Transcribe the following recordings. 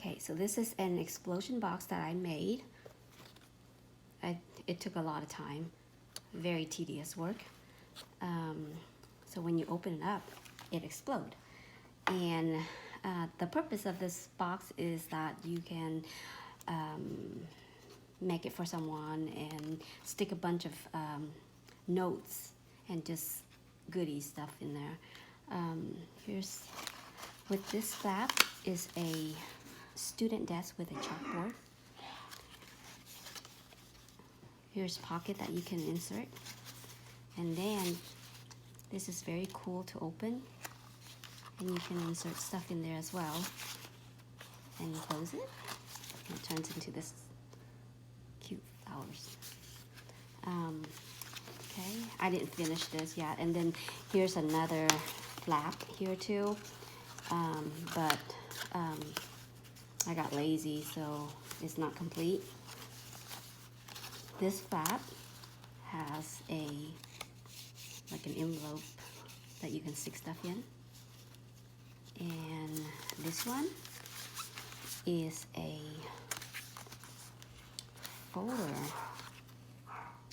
Okay, so this is an explosion box that I made. It took a lot of time, very tedious work. So when you open it up, it explodes. And the purpose of this box is that you can make it for someone and stick a bunch of notes and just goodie stuff in there. Here's, with this flap is a student desk with a chalkboard. Here's pocket that you can insert. And then this is very cool to open. And you can insert stuff in there as well. And you close it. And it turns into this cute flowers. Okay, I didn't finish this yet. And then here's another flap here too. But I got lazy, so it's not complete. This flap has like an envelope that you can stick stuff in. And this one is a folder.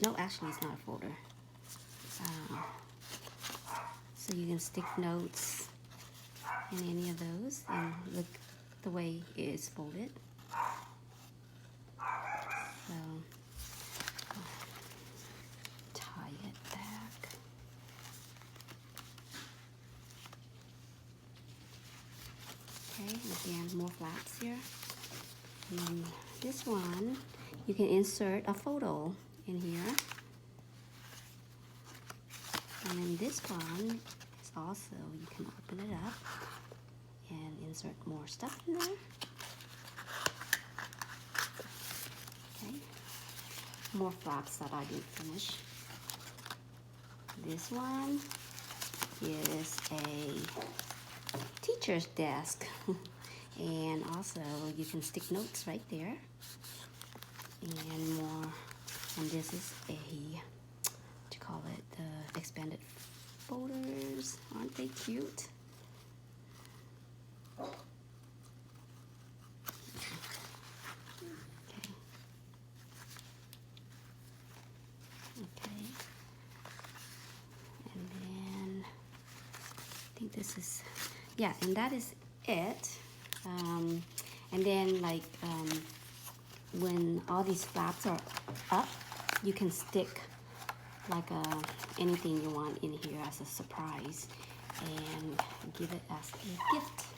No, actually it's not a folder. So you can stick notes in any of those, and look the way it is folded. So tie it back. Okay, again, more flaps here. And then this one, you can insert a photo in here. And then this one is also, you can open it up and insert more stuff in there. Okay, more flaps that I didn't finish. This one is a teacher's desk. And also you can stick notes right there. And more, and this is a, what you call it, the expanded folders. Aren't they cute? Okay. Okay. And then I think this is, yeah, and that is it. And then like when all these flaps are up, you can stick like anything you want in here as a surprise and give it as a gift.